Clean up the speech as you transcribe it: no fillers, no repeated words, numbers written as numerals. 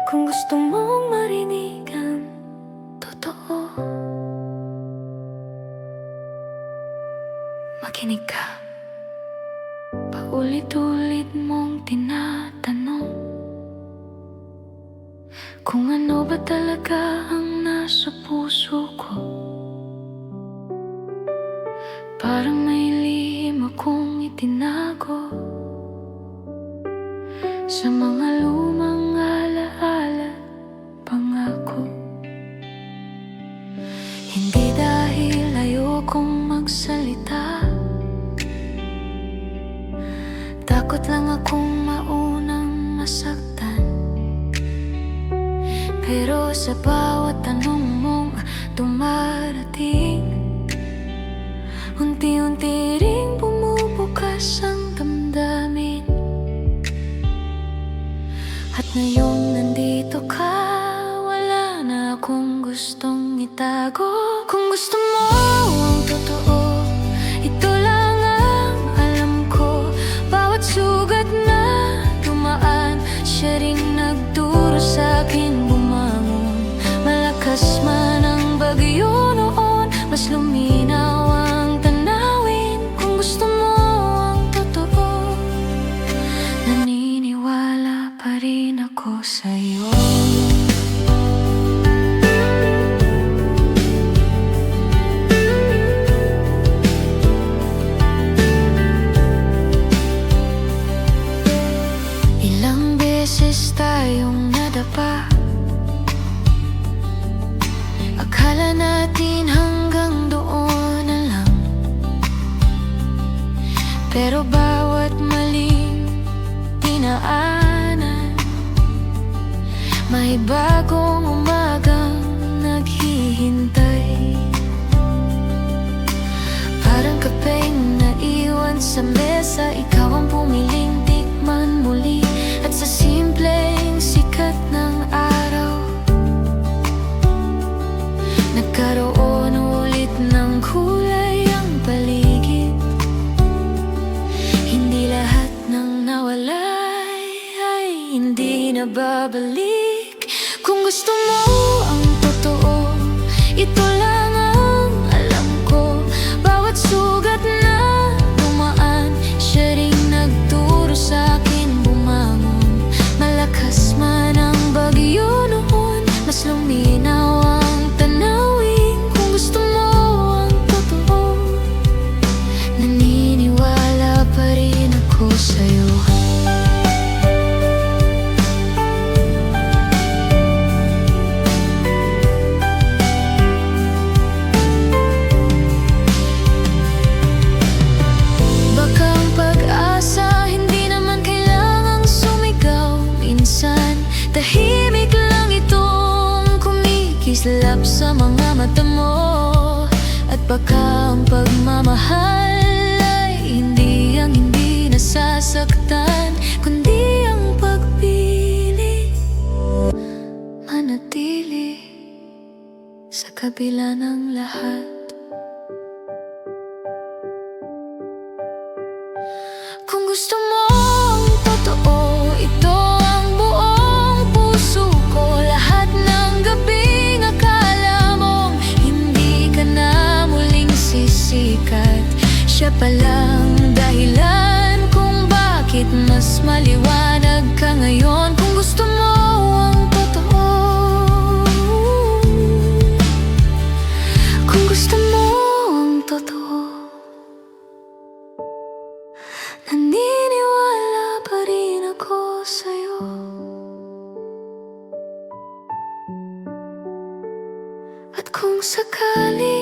Kung gusto mong marinig ang totoo, makinig ka. Paulit-ulit mong tinatanong kung ano ba talaga ang nasa puso ko. Parang may lihim akong itinago sa mga lumang alaala, pangako. Hindi dahil ayokong magsalita, takot lang akong maunang masaktan. Pero sa bawat tanong mong dumarating, unti-unti ring bumubukas ang damdamin. At ngayong nandito ka, wala na akong gustong itago. Kung gusto mo ang totoo, ito lang ang alam ko. Bawat sugat na dumaan, siya ring nagturo sa'kin bumangon. Malakas man ang bagyo noon, mas luminaw ang tanawin. Kung gusto mo ang totoo, naniniwala pa rin ako sa'yo. Ilang beses tayong nadapa, akala natin hanggang doon na lang. Pero bawat maling dinaanan, may bagong umagang naghihintay. Parang kapeng naiwan sa mesa, ikaw ang pumiling tikman muli. At sa simpleng sikat ng araw, nagkaroon ulit ng kulay ang paligid. Hindi lahat ng nawalay ay hindi na babalik. Kung gusto mo ang totoo, ito lang ang alam ko. Bawat sugat na dumaan, siya ring nagturo sa'kin bumangon. Malakas man ang bagyo noon, mas luminaw ang tanawin. Kung gusto mo ang totoo, naniniwala pa rin ako sa'yo. Baka ang pag-asa hindi naman kailangang sumigaw. Minsan, tahimik lang itong kumikislap sa mga mata mo. At baka ang pagmamahal ay hindi ang hindi nasasaktan, kundi ang pagpili manatili sa kabila ng lahat. Kung gusto mo ang totoo, ito ang buong puso ko. Lahat ng gabing akala mong hindi ka na muling sisikat, siya palang dahilan kung bakit mas maliwanag ka ngayon. Kung gusto mo ang totoo, kung gusto mo ang totoo, naniniwala pa rin ako sa'yo. At kung sakali